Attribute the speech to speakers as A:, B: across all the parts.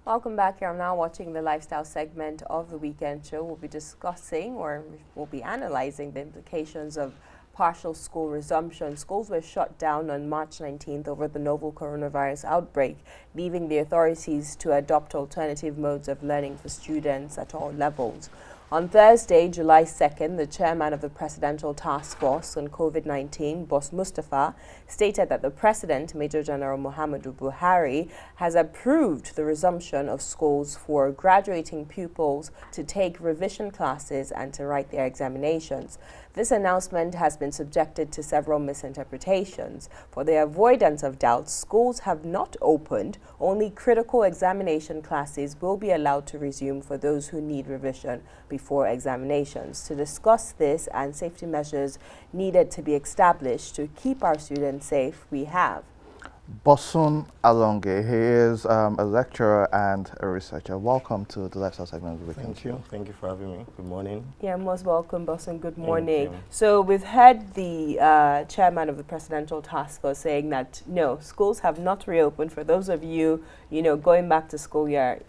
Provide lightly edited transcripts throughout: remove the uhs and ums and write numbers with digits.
A: Welcome back here. I'm now watching the lifestyle segment of the weekend show. We'll be discussing or we'll be analyzing the implications of partial school resumption. Schools were shut down on March 19th over the novel coronavirus outbreak, leaving the authorities to adopt alternative modes of learning for students at all levels. On Thursday, July 2nd, the chairman of the Presidential Task Force on COVID-19, Boss Mustafa, stated that the President, Major General Muhammadu Buhari, has approved the resumption of schools for graduating pupils to take revision classes and to write their examinations. This announcement has been subjected to several misinterpretations. For the avoidance of doubt, schools have not opened. Only critical examination classes will be allowed to resume for those who need revision before examinations. To discuss this and safety measures needed to be established to keep our students safe, we have
B: Bosun Alonge. He is a lecturer and a researcher. Welcome to the lifestyle segment of the weekend.
C: Thank you. Thank you for having me. Good morning.
A: Yeah, most welcome, Bosun. Good morning. So we've heard the chairman of the Presidential Task Force saying that no, schools have not reopened. For those of you, going back to school, you're,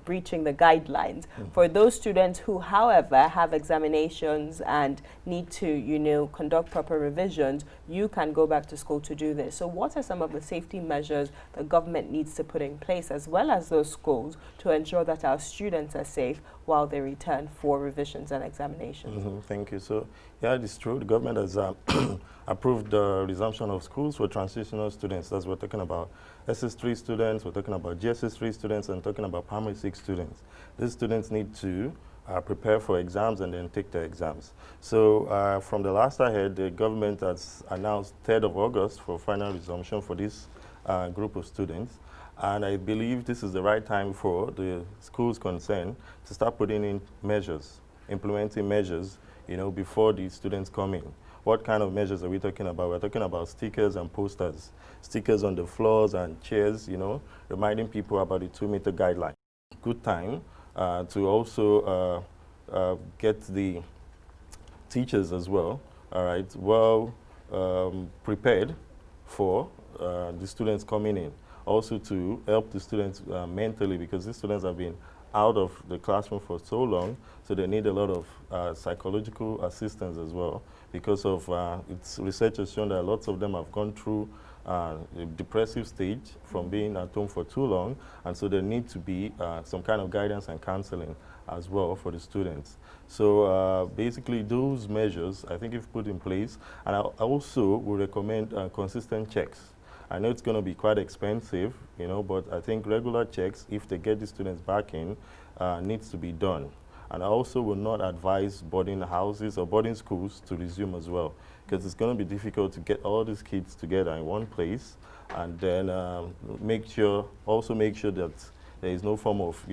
A: breaching the guidelines. For those students who, however, have examinations and need to, conduct proper revisions, you can go back to school to do this. So what are some of the safety measures the government needs to put in place, as well as those schools, to ensure that our students are safe while they return for revisions and examinations?
C: Thank you. So, yeah, it is true. The government has approved the resumption of schools for transitional students. That's what we're talking about. SS3 students, we're talking about GSS3 students, and talking about primary 6 students. These students need to prepare for exams and then take their exams. So from the last I heard, the government has announced 3rd of August for final resumption for this group of students. And I believe this is the right time for the schools concerned to start putting in measures, implementing measures, before the students come in. What kind of measures are we talking about? We're talking about stickers and posters, stickers on the floors and chairs, reminding people about the 2-meter guideline. Good time to also get the teachers as well, prepared for the students coming in. Also to help the students mentally, because these students have been out of the classroom for so long, so they need a lot of psychological assistance as well, because of research has shown that lots of them have gone through a depressive stage from being at home for too long, and so there need to be some kind of guidance and counseling as well for the students. So basically those measures, I think, if put in place, and I also would recommend consistent checks. I know it's going to be quite expensive, but I think regular checks, if they get the students back in, needs to be done. And I also will not advise boarding houses or boarding schools to resume as well, because it's going to be difficult to get all these kids together in one place, and then make sure that there is no form of,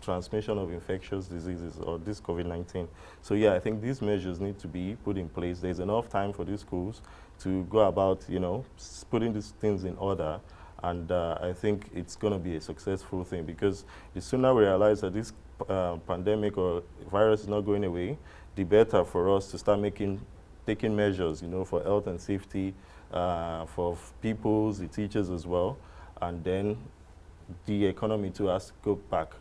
C: transmission of infectious diseases or this COVID-19. So yeah, I think these measures need to be put in place. There's enough time for these schools to go about, putting these things in order. And I think it's going to be a successful thing, because the sooner we realize that this pandemic or virus is not going away, the better for us to start taking measures, for health and safety, for people, the teachers as well, and then the economy too has to go back.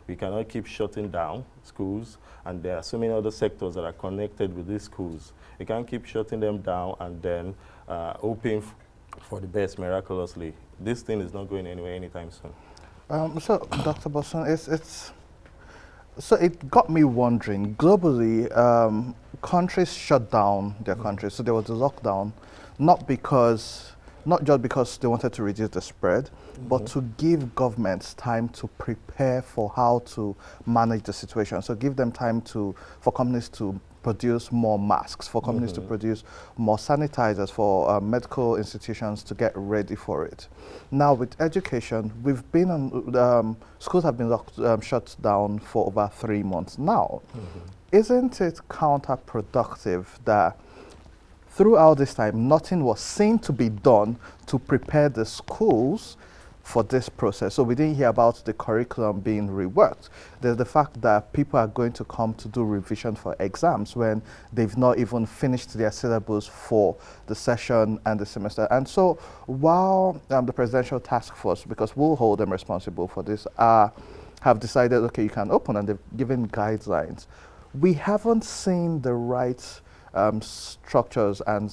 C: We cannot keep shutting down schools, and there are so many other sectors that are connected with these schools. We can't keep shutting them down and then hoping for the best miraculously. This thing is not going anywhere anytime soon.
B: So, Dr. Bosun, so it got me wondering, globally, countries shut down their countries. So there was a lockdown, not just because they wanted to reduce the spread, but to give governments time to prepare for how to manage the situation. So give them time for companies to produce more masks, for companies to produce more sanitizers, for medical institutions to get ready for it. Now with education, we've been on, schools have been shut down for over 3 months now. Isn't it counterproductive that throughout this time, nothing was seen to be done to prepare the schools for this process. So we didn't hear about the curriculum being reworked. There's the fact that people are going to come to do revision for exams when they've not even finished their syllabus for the session and the semester. And so while the Presidential Task Force, because we'll hold them responsible for this, have decided, okay, you can open, and they've given guidelines, we haven't seen the right structures and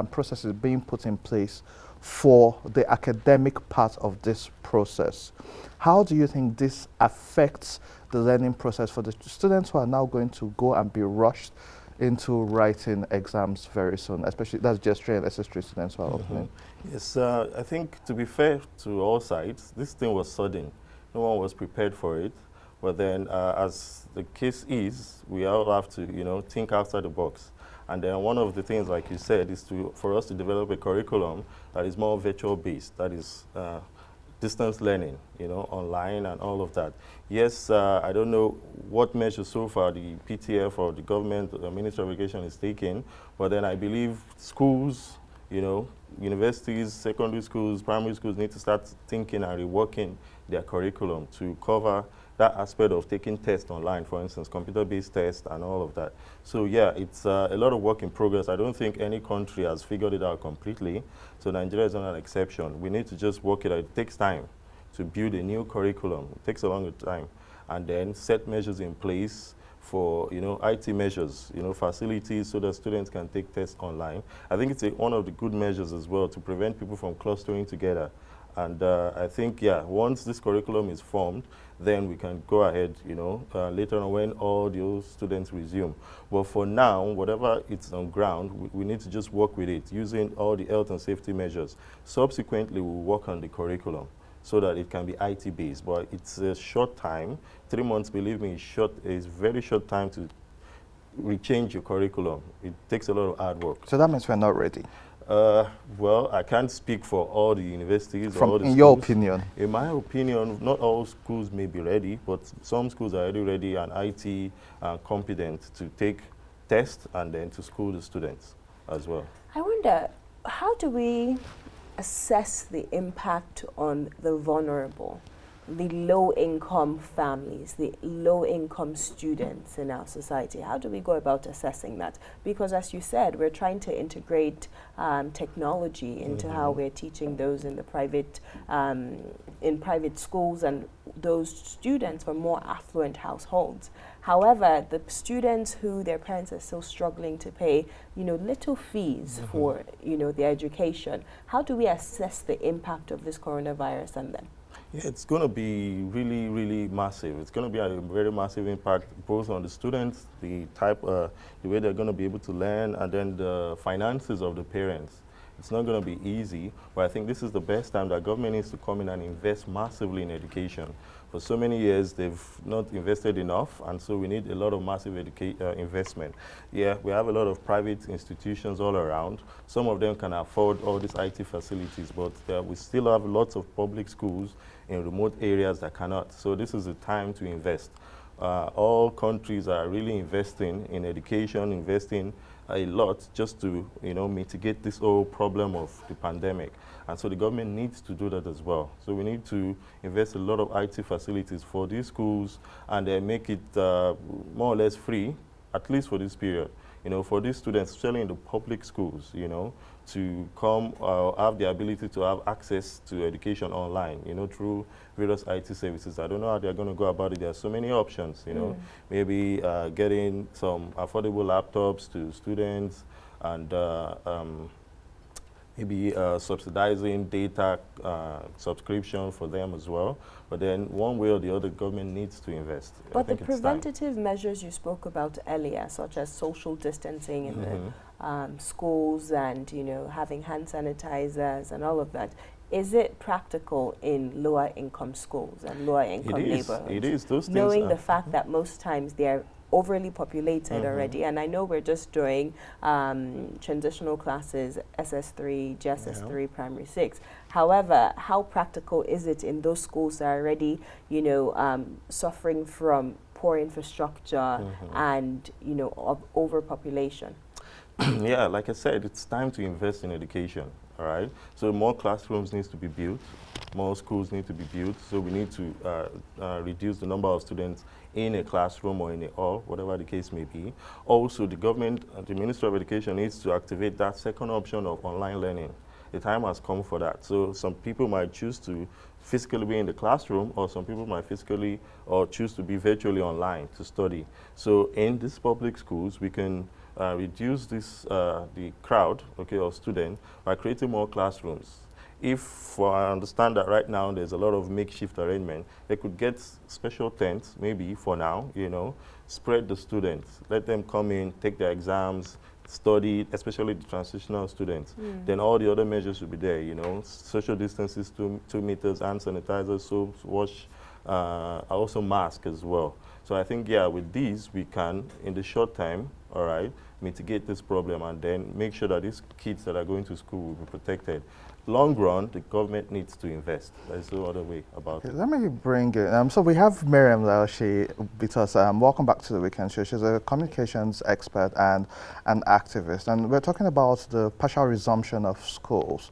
B: processes being put in place for the academic part of this process. How do you think this affects the learning process for the students who are now going to go and be rushed into writing exams very soon, especially that's gesturing and SS3 students who are opening?
C: Yes, I think to be fair to all sides, this thing was sudden. No one was prepared for it. But then, as the case is, we all have to, think outside the box. And then one of the things, like you said, is for us to develop a curriculum that is more virtual-based, that is distance learning, online and all of that. Yes, I don't know what measures so far the PTF or the government, the Ministry of Education is taking, but then I believe schools, universities, secondary schools, primary schools need to start thinking and reworking their curriculum to cover that aspect of taking tests online, for instance, computer-based tests and all of that. So yeah, it's a lot of work in progress. I don't think any country has figured it out completely. So Nigeria is not an exception. We need to just work it out. It takes time to build a new curriculum. It takes a longer time. And then set measures in place for, IT measures, facilities so that students can take tests online. I think it's one of the good measures as well to prevent people from clustering together. And I think, yeah, once this curriculum is formed, then we can go ahead, later on when all those students resume. But for now, whatever it's on ground, we need to just work with it using all the health and safety measures. Subsequently, we'll work on the curriculum so that it can be IT-based. But it's a short time. 3 months, believe me, is very short time to rechange your curriculum. It takes a lot of hard work.
B: So that means we're not ready.
C: Well, I can't speak for all the universities or all the schools.
B: In your opinion?
C: In my opinion, not all schools may be ready, but some schools are already ready and IT competent to take tests and then to school the students as well.
A: I wonder, how do we assess the impact on the vulnerable, the low-income families, the low-income students in our society? How do we go about assessing that? Because as you said, we're trying to integrate technology into how we're teaching those in the private schools and those students from more affluent households. However, the students who their parents are still struggling to pay, little fees for, their education, how do we assess the impact of this coronavirus on them?
C: Yeah, it's going to be really, really massive. It's going to be a very massive impact both on the students, the way they're going to be able to learn, and then the finances of the parents. It's not going to be easy, but I think this is the best time that government needs to come in and invest massively in education. For so many years, they've not invested enough, and so we need a lot of massive investment. Yeah, we have a lot of private institutions all around. Some of them can afford all these IT facilities, but we still have lots of public schools in remote areas that cannot. So this is the time to invest. All countries are really investing in education, investing a lot just to mitigate this whole problem of the pandemic. And so the government needs to do that as well. So we need to invest a lot of IT facilities for these schools and make it more or less free, at least for this period. For these students, especially in the public schools, to come have the ability to have access to education online, through various IT services. I don't know how they're going to go about it. There are so many options, maybe getting some affordable laptops to students and maybe subsidizing data subscription for them as well. But then one way or the other, government needs to invest.
A: But the preventative measures you spoke about earlier, such as social distancing in the schools and, having hand sanitizers and all of that, is it practical in lower income schools and lower income neighborhoods?
C: It is. Those things
A: knowing the fact that most times they're overly populated already, and I know we're just doing transitional classes, SS3, GSS3, Primary 6. However, how practical is it in those schools that are already, suffering from poor infrastructure and, of overpopulation?
C: Yeah, like I said, it's time to invest in education. all right? So more classrooms needs to be built, more schools need to be built, so we need to reduce the number of students in a classroom or in a hall, whatever the case may be. Also, the government, the Ministry of Education needs to activate that second option of online learning. The time has come for that. So some people might choose to physically be in the classroom, or some people might physically or choose to be virtually online to study. So in these public schools, we can reduce this, the crowd, okay, of students by creating more classrooms. If I understand that right now there's a lot of makeshift arrangement, they could get special tents, maybe for now, you know, spread the students, let them come in, take their exams, study, especially the transitional students. Then all the other measures will be there, you know, social distances, 2 meters, hand sanitizers, soaps, wash, also mask as well. So I think, yeah, with these, we can, in the short time, all right, mitigate this problem and then make sure that these kids that are going to school will be protected. Long run, the government needs to invest. There's no other way about it.
B: Let me bring it. So we have Maryam Laushi with us. Welcome back to the Weekend Show. She's a communications expert and an activist. And we're talking about the partial resumption of schools.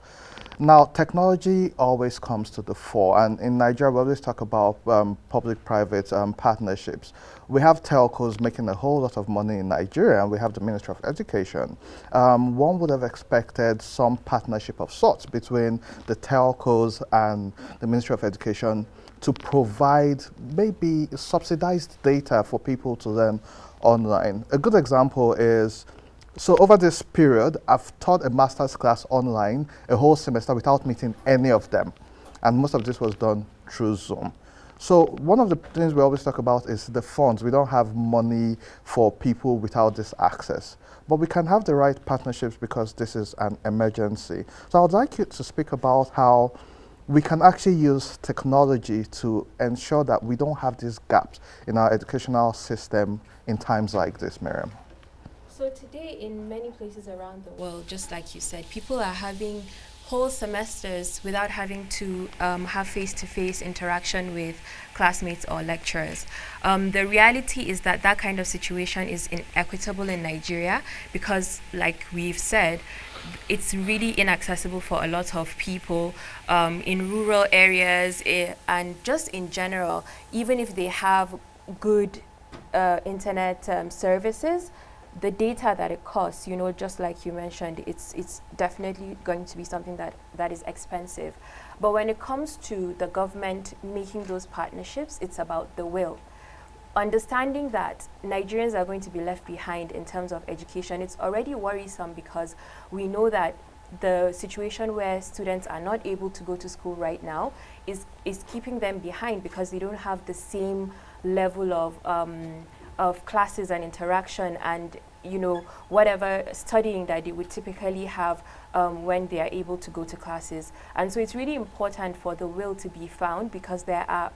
B: Now, technology always comes to the fore, and in Nigeria, we always talk about public-private partnerships. We have telcos making a whole lot of money in Nigeria, and we have the Ministry of Education. One would have expected some partnership of sorts between the telcos and the Ministry of Education to provide maybe subsidized data for people to learn online. A good example is, so over this period, I've taught a master's class online a whole semester without meeting any of them. And most of this was done through Zoom. So one of the things we always talk about is the funds. We don't have money for people without this access. But we can have the right partnerships because this is an emergency. So I would like you to speak about how we can actually use technology to ensure that we don't have these gaps in our educational system in times like this, Maryam.
D: So today, in many places around the world, just like you said, people are having whole semesters without having to have face-to-face interaction with classmates or lecturers. The reality is that that kind of situation is inequitable in Nigeria because, like we've said, it's really inaccessible for a lot of people in rural areas and just in general. Even if they have good internet services, the data that it costs, you know, just like you mentioned, it's definitely going to be something that is expensive. But when it comes to the government making those partnerships, it's about the will. Understanding that Nigerians are going to be left behind in terms of education, it's already worrisome because we know that the situation where students are not able to go to school right now is keeping them behind because they don't have the same level of classes and interaction and, you know, whatever studying that they would typically have when they are able to go to classes. And so it's really important for the will to be found because there are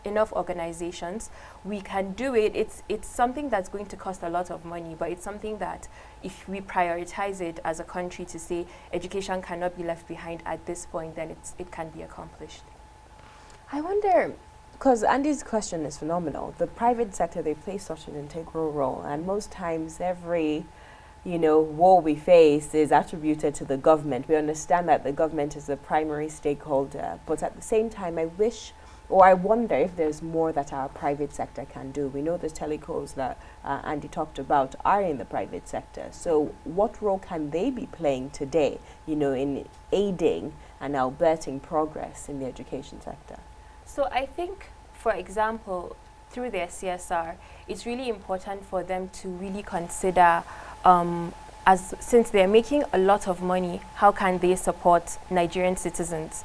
D: enough organizations. We can do it. It's something that's going to cost a lot of money, but it's something that if we prioritize it as a country to say education cannot be left behind at this point, then it can be accomplished.
A: I wonder, because Andy's question is phenomenal. The private sector, they play such an integral role, and most times every, you know, war we face is attributed to the government. We understand that the government is the primary stakeholder, but at the same time, I wish, or I wonder if there's more that our private sector can do. We know the telecos that Andy talked about are in the private sector. So what role can they be playing today, you know, in aiding and abetting progress in the education sector?
D: So I think, for example, through their CSR, it's really important for them to really consider, since they're making a lot of money, how can they support Nigerian citizens?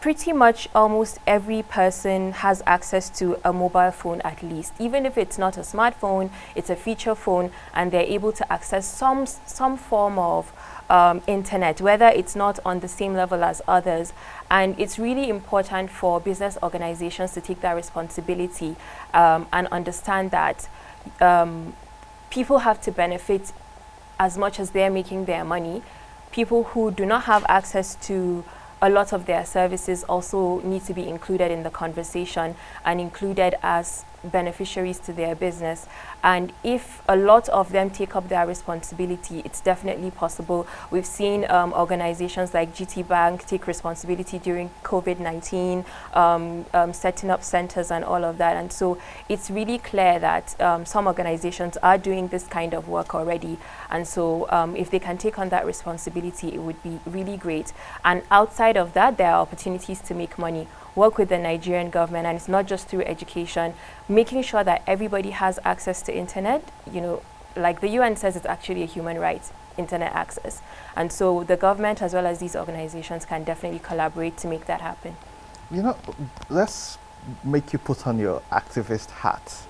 D: Pretty much almost every person has access to a mobile phone at least. Even if it's not a smartphone, it's a feature phone, and they're able to access some form of internet, whether it's not on the same level as others. And it's really important for business organizations to take that responsibility and understand that people have to benefit as much as they're making their money. People who do not have access to a lot of their services also need to be included in the conversation and included as beneficiaries to their business. And if a lot of them take up their responsibility, it's definitely possible. We've seen organizations like GT Bank take responsibility during COVID-19, setting up centers and all of that. And so it's really clear that some organizations are doing this kind of work already. And so if they can take on that responsibility, it would be really great. And outside of that, there are opportunities to make money. Work with the Nigerian government, and it's not just through education, making sure that everybody has access to internet. You know, like the UN says, it's actually a human right, internet access. And so the government as well as these organizations can definitely collaborate to make that happen.
B: You know, let's make you put on your activist hat.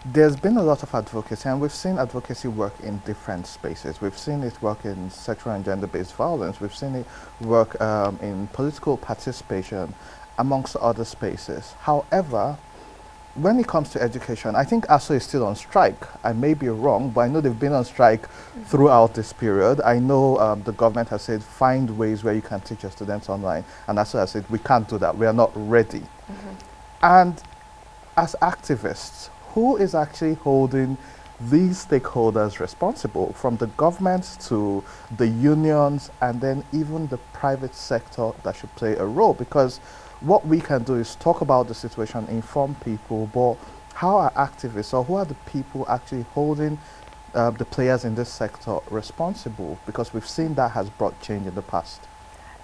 B: There's been a lot of advocacy, and we've seen advocacy work in different spaces. We've seen it work in sexual and gender-based violence. We've seen it work in political participation, amongst other spaces. However, when it comes to education, I think ASO is still on strike. I may be wrong, but I know they've been on strike throughout this period. I know the government has said, find ways where you can teach your students online. And ASO has said, we can't do that. We are not ready. And as activists, who is actually holding these stakeholders responsible, from the government to the unions and then even the private sector that should play a role? Because what we can do is talk about the situation, inform people, but how are activists, or who are the people actually holding the players in this sector responsible? Because we've seen that has brought change in the past.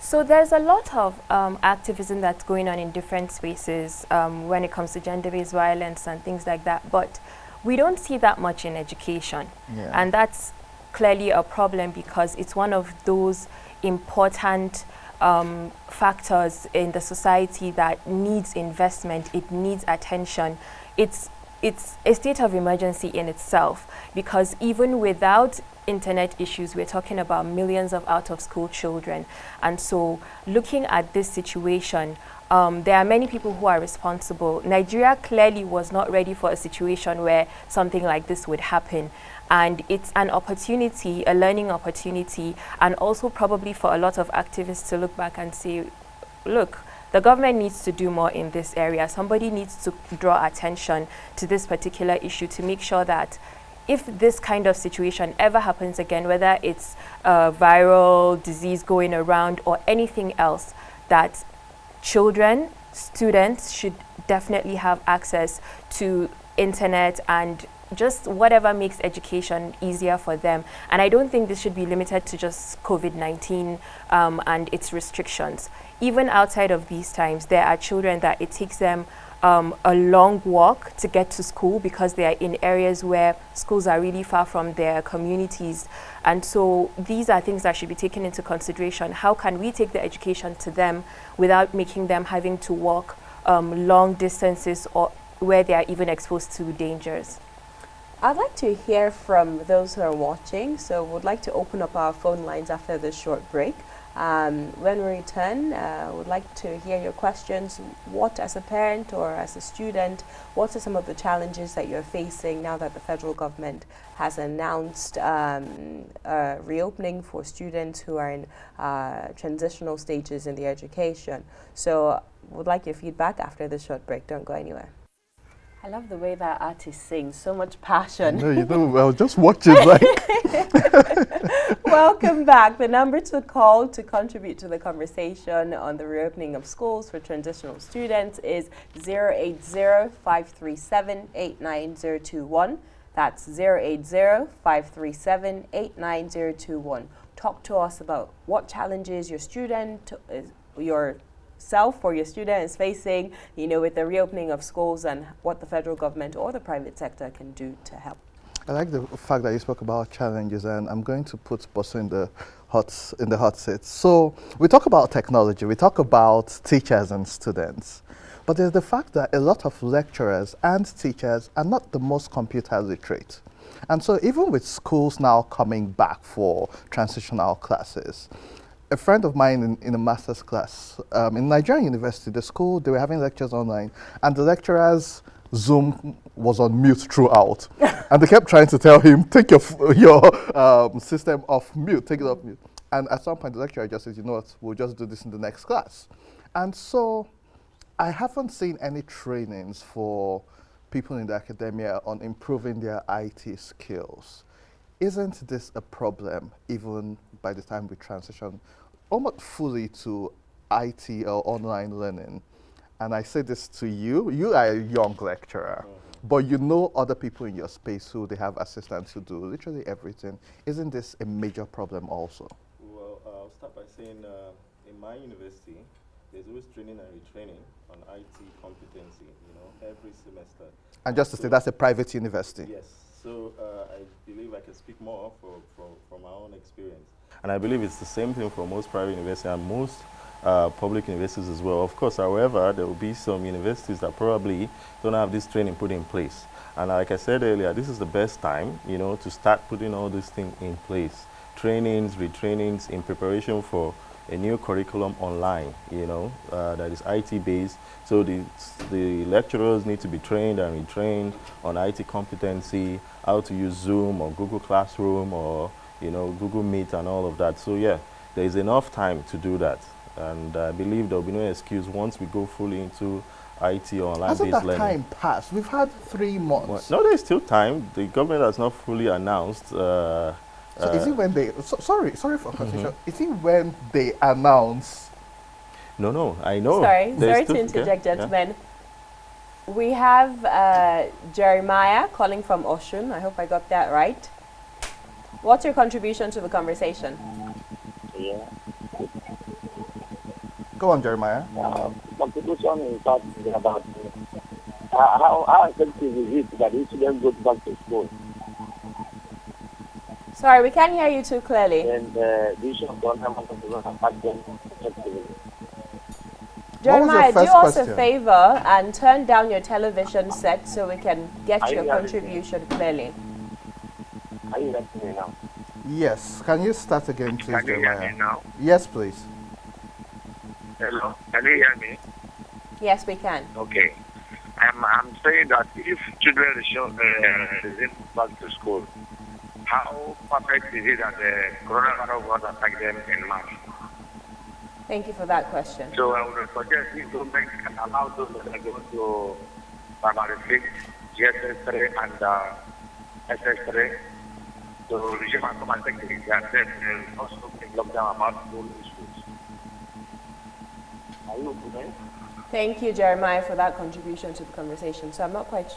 D: So there's a lot of activism that's going on in different spaces when it comes to gender-based violence and things like that, but we don't see that much in education. And that's clearly a problem, because it's one of those important factors in the society that needs investment, it needs attention. It's a state of emergency in itself, because even without internet issues, we're talking about millions of out-of-school children. And so looking at this situation, there are many people who are responsible. Nigeria clearly was not ready for a situation where something like this would happen. And it's an opportunity, a learning opportunity, and also probably for a lot of activists to look back and say, look, the government needs to do more in this area. Somebody needs to draw attention to this particular issue to make sure that if this kind of situation ever happens again, whether it's a viral disease going around or anything else, that children, students should definitely have access to internet and just whatever makes education easier for them. And I don't think this should be limited to just COVID-19 and its restrictions. Even outside of these times, there are children that it takes them a long walk to get to school because they are in areas where schools are really far from their communities. And so these are things that should be taken into consideration. How can we take the education to them without making them having to walk long distances or where they are even exposed to dangers?
A: I'd like to hear from those who are watching, so we'd like to open up our phone lines after this short break. When we return, we'd like to hear your questions. What, as a parent or as a student, what are some of the challenges that you're facing now that the federal government has announced reopening for students who are in transitional stages in their education? So we'd like your feedback after this short break. Don't go anywhere. I love the way that artist sings, so much passion.
B: No, you know, I was just watching, like.
A: Welcome back. The number to call to contribute to the conversation on the reopening of schools for transitional students is 080-537-89021. That's 080-537-89021. Talk to us about what challenges your student, yourself or your student is facing, you know, with the reopening of schools, and what the federal government or the private sector can do to help.
B: I like the fact that you spoke about challenges, and I'm going to put Bosu in the hot seat. So we talk about technology, we talk about teachers and students, but there's the fact that a lot of lecturers and teachers are not the most computer literate. And so even with schools now coming back for transitional classes, a friend of mine in a master's class in Nigerian University, the school, they were having lectures online, and the lecturers' Zoom was on mute throughout. And they kept trying to tell him, take your system off mute, take it off mute. And at some point, the lecturer just says, you know what, we'll just do this in the next class. And so I haven't seen any trainings for people in the academia on improving their IT skills. Isn't this a problem even by the time we transition almost fully to IT or online learning? And I say this to you, you are a young lecturer, but you know other people in your space who they have assistants who do literally everything. Isn't this a major problem also?
C: Well, I'll start by saying in my university, there's always training and retraining on IT competency, every semester.
B: And just to say, that's a private university.
C: Yes. So I believe I can speak more from my own experience. And I believe it's the same thing for most private universities and most public universities as well. Of course, however, there will be some universities that probably don't have this training put in place. And like I said earlier, this is the best time, to start putting all these things in place. Trainings, retrainings in preparation for a new curriculum online, that is IT-based. So the lecturers need to be trained and retrained on IT competency, how to use Zoom or Google Classroom or, Google Meet and all of that. So yeah, there is enough time to do that. And I believe there will be no excuse once we go fully into IT or online-based learning.
B: Hasn't that time passed? We've had 3 months.
C: Well, no, there's still time. The government has not fully announced.
B: So is it when they, sorry for confusion, is it when they announce?
C: No, I know.
A: Sorry to interject, gentlemen. We have Jeremiah calling from Oshun. I hope I got that right. What's your contribution to the conversation?
E: Yeah.
B: Go on, Jeremiah.
E: Contribution is talking about how effective is it that the students go back to school?
A: Sorry, we can't hear you too clearly.
E: And the issue of government doesn't impact them effectively.
A: Jeremiah, do us
B: question?
A: a favor and turn down your television set so we can get your contribution clearly.
E: Are you hearing me now?
B: Yes. Can you start again, please,
E: Can you
B: Jeremiah?
E: hear me now?
B: Yes, please.
E: Hello? Can you hear me?
A: Yes, we can.
E: Okay. I'm saying that if children resume back to school, how perfect is it that the coronavirus will not attack them in March?
A: Thank you for that question.
E: So I would suggest if government can allow those that are going to primary 6, GSS3 and SS3 to resume automatic exam, then also lock down about school issues. Are you okay?
A: Thank you, Jeremiah, for that contribution to the conversation. So I'm not quite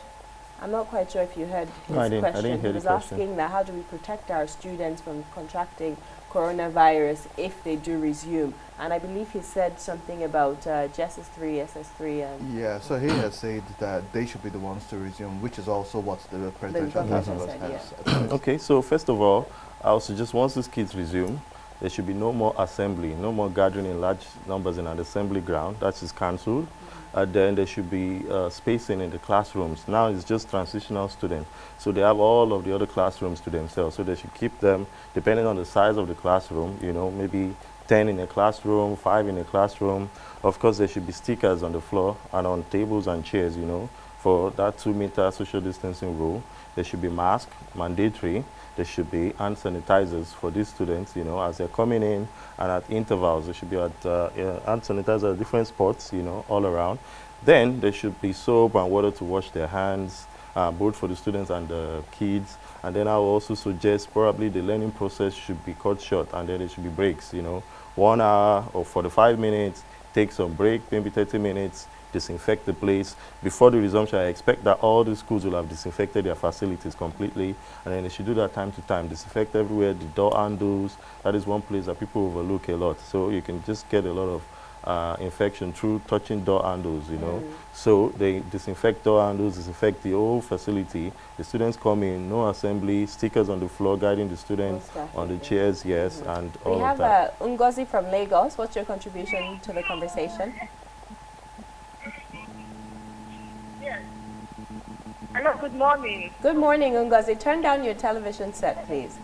A: sure if you heard his
C: No, I
A: question.
C: didn't hear
A: He was
C: the question.
A: asking that how do we protect our students from contracting coronavirus if they do resume? And I believe he said something about GSS3, SS3, and
B: Yeah, so he has said that they should be the ones to resume, which is also what the presidential
A: government
B: council
A: said,
B: has
A: yeah.
B: advised.
C: Okay, so first of all, I'll suggest once these kids resume, there should be no more assembly, no more gathering in large numbers in an assembly ground. That is cancelled. Then there should be spacing in the classrooms. Now it's just transitional students. So they have all of the other classrooms to themselves. So they should keep them, depending on the size of the classroom, maybe 10 in a classroom, 5 in a classroom. Of course, there should be stickers on the floor and on tables and chairs, for that 2-meter social distancing rule. There should be masks, mandatory. There should be hand sanitizers for these students, as they're coming in, and at intervals. There should be hand sanitizer at different spots, all around. Then there should be soap and water to wash their hands, both for the students and the kids. And then I will also suggest probably the learning process should be cut short, and then there should be breaks, 1 hour or 45 minutes, take some break, maybe 30 minutes, disinfect the place. Before the resumption, I expect that all the schools will have disinfected their facilities completely, and then they should do that time to time, disinfect everywhere, the door handles. That is one place that people overlook a lot. So you can just get a lot of infection through touching door handles, So they disinfect door handles, disinfect the whole facility. The students come in, no assembly, stickers on the floor guiding the students on the chairs, yes, and all
A: we
C: of
A: have
C: that.
A: Ngozi from Lagos. What's your contribution to the conversation?
F: Hello, good morning.
A: Good morning, Ngozi. Turn down your television set, please.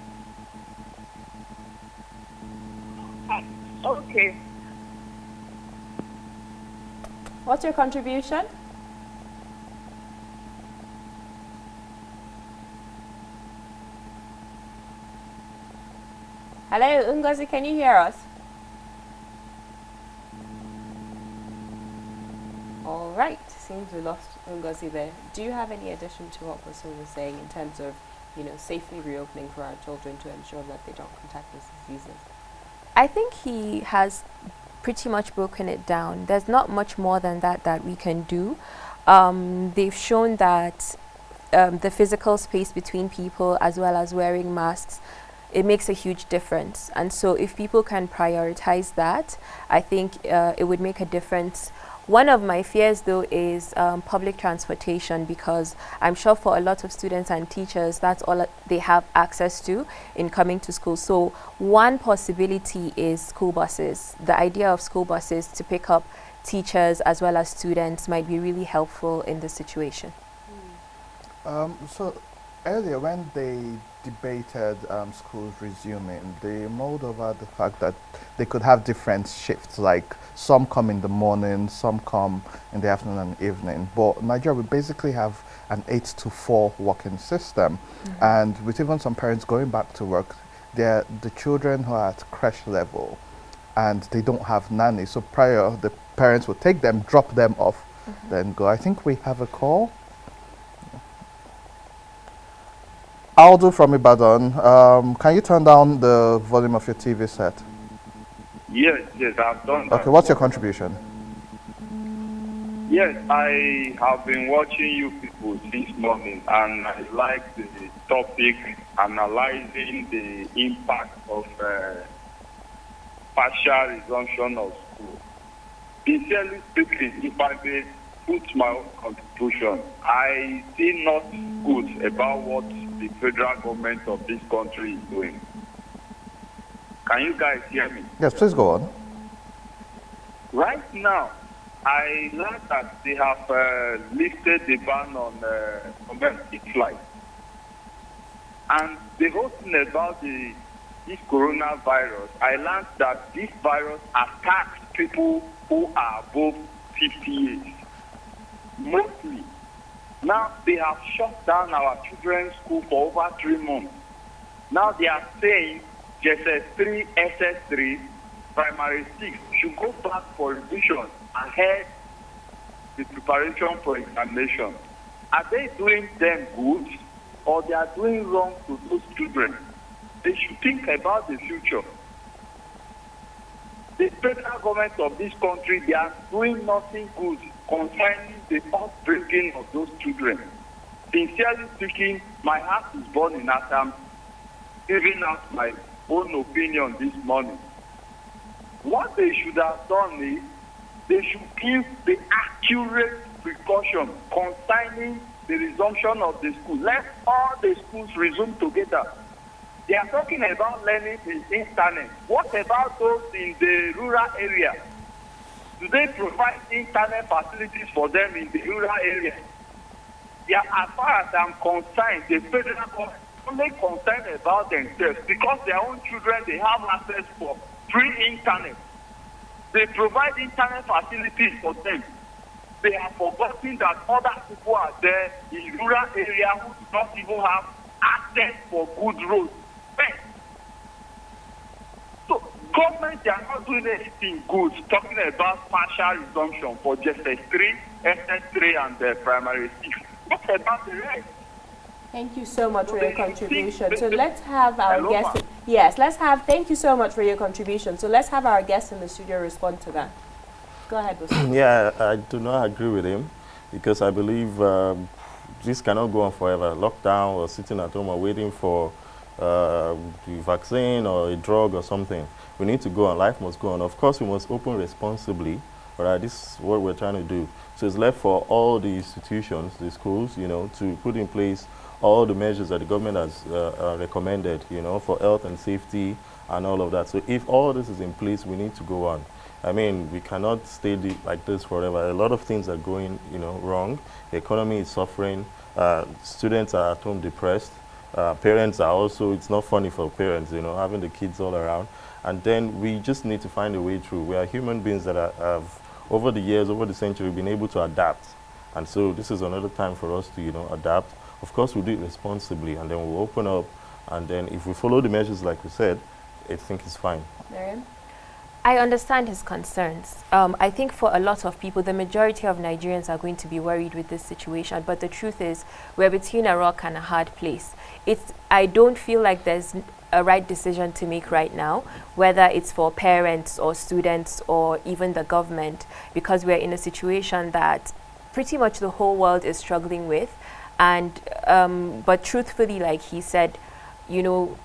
F: Okay.
A: What's your contribution? Hello, Ngozi, can you hear us? All All right, seems we lost Ngozi there. Do you have any addition to what Bosun was saying in terms of, safely reopening for our children to ensure that they don't contact these diseases?
D: I think he has pretty much broken it down. There's not much more than that we can do. They've shown that the physical space between people, as well as wearing masks, it makes a huge difference. And so if people can prioritize that, I think it would make a difference. One of my fears, though, is public transportation, because I'm sure for a lot of students and teachers, that's all they have access to in coming to school. So one possibility is school buses. The idea of school buses to pick up teachers as well as students might be really helpful in this situation.
B: So earlier when they debated schools resuming, they mulled over the fact that they could have different shifts, like some come in the morning, some come in the afternoon and evening. But Nigeria, we basically have an 8 to 4 working system. And with even some parents going back to work, they're the children who are at creche level and they don't have nannies. So prior, the parents would take them, drop them off, then go. I think we have a call. Aldo from Ibadan, can you turn down the volume of your TV set?
G: Yes, I've done that.
B: Okay, what's your contribution?
G: Yes, I have been watching you people this morning, and I like the topic analyzing the impact of partial resumption of school. Sincerely speaking, if I may put my own contribution, I see not good about what the federal government of this country is doing. Can you guys hear me?
B: Yes, please go on.
G: Right now, I learned that they have lifted the ban on domestic flights. And the whole thing about this coronavirus, I learned that this virus attacks people who are above 50 years. Mostly. Now they have shut down our children's school for over 3 months. Now they are saying JSS3, SS3, primary 6 should go back for revision ahead the preparation for examination. Are they doing them good, or they are doing wrong to those children? They should think about the future. The federal government of this country, they are doing nothing good concerning the upbringing of those children. Sincerely speaking, my heart is burning as I'm giving out my own opinion this morning. What they should have done is they should give the accurate precaution concerning the resumption of the school. Let all the schools resume together. They are talking about learning in internet. What about those in the rural area? Do they provide internet facilities for them in the rural area? Yeah, as far as I'm concerned, the federal government is only concerned about themselves because their own children, they have access for free internet. They provide internet facilities for them. They have forgotten that other people are there in rural areas who do not even have access for good roads. So, government, they are not doing anything good, talking about partial resumption for JSS3, SS3, and the primary 6. What about the rest?
A: Thank you so much for your contribution. So let's have our guest. Yes, thank you so much for your contribution. So let's have our guest in the studio respond to that. Go ahead, Bosun.
C: Yeah, I do not agree with him because I believe this cannot go on forever. Lockdown or sitting at home or waiting for the vaccine or a drug or something. We need to go on. Life must go on. Of course, we must open responsibly. All right, this is what we're trying to do. So it's left for all the institutions, the schools, to put in place all the measures that the government has recommended, for health and safety and all of that. So if all this is in place, we need to go on. I mean, we cannot stay like this forever. A lot of things are going, wrong. The economy is suffering. Students are at home depressed. Parents are also, it's not funny for parents, having the kids all around. And then we just need to find a way through. We are human beings that have, over the years, over the century, been able to adapt. And so this is another time for us to, adapt. Of course, we'll do it responsibly, and then we'll open up. And then if we follow the measures like we said, I think it's fine.
A: Maryam?
D: I understand his concerns. I think for a lot of people, the majority of Nigerians are going to be worried with this situation. But the truth is, we're between a rock and a hard place. I don't feel like there's a right decision to make right now, whether it's for parents or students or even the government, because we're in a situation that pretty much the whole world is struggling with. And but truthfully, like he said, you know,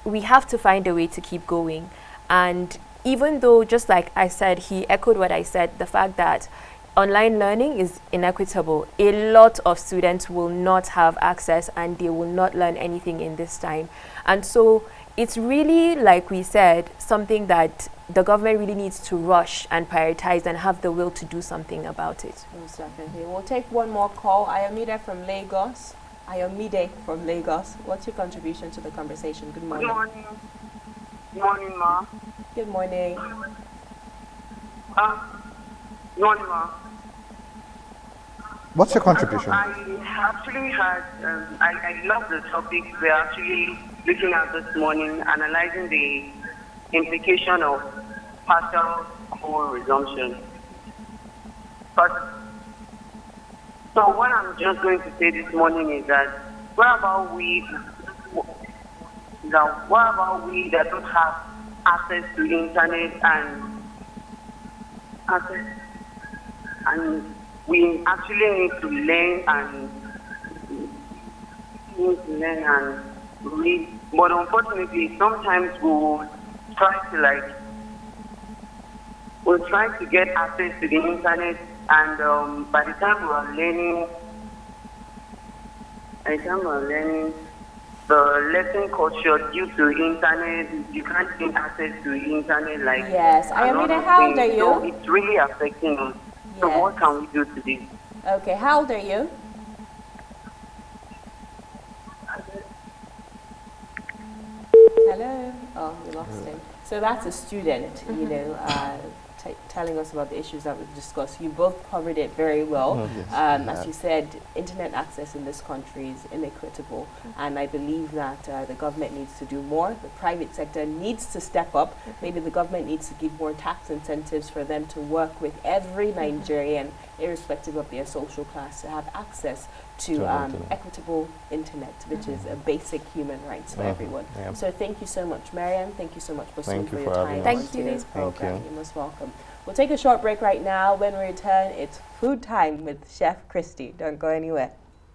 D: we have to find a way to keep going. And even though, just like I said, he echoed what I said, the fact that online learning is inequitable. A lot of students will not have access and they will not learn anything in this time. And so it's really, like we said, something that the government really needs to rush and prioritize and have the will to do something about it.
A: Most definitely. We'll take one more call. Ayomide from Lagos. Ayomide from Lagos. What's your contribution to the conversation? Good morning.
F: Good morning. Good morning, ma.
A: Good morning.
F: Good morning, ma.
B: What's your contribution?
F: I actually had, I love the topic we're actually looking at this morning, analyzing the implication of partial school resumption. But, so what I'm just going to say this morning is that, what about we that don't have access to internet and we actually need to learn and read, but unfortunately sometimes we'll try to get access to the internet, and by the time we're learning, the lesson cut short due to internet. You can't get access to internet like
A: Yes. Ayomide, how old are you?
F: So it's really affecting us. So
A: Yes.
F: what can we do to this?
A: Okay, how old are you? Hello? Oh, we lost him. So that's a student, you know, telling us about the issues that we've discussed. You both covered it very well. As you said, internet access in this country is inequitable, and I believe that the government needs to do more. The private sector needs to step up. Maybe the government needs to give more tax incentives for them to work with every Nigerian, irrespective of their social class, to have access to equitable internet, which is a basic human right for everyone.
C: Yeah.
A: So thank you so much, Maryam. Thank you so much, Bosun, for your
C: having
A: time
C: us.
A: on today's
C: Thank
A: program.
C: you.
A: You're most welcome. We'll take a short break right now. When we return, it's food time with Chef Christy. Don't go anywhere.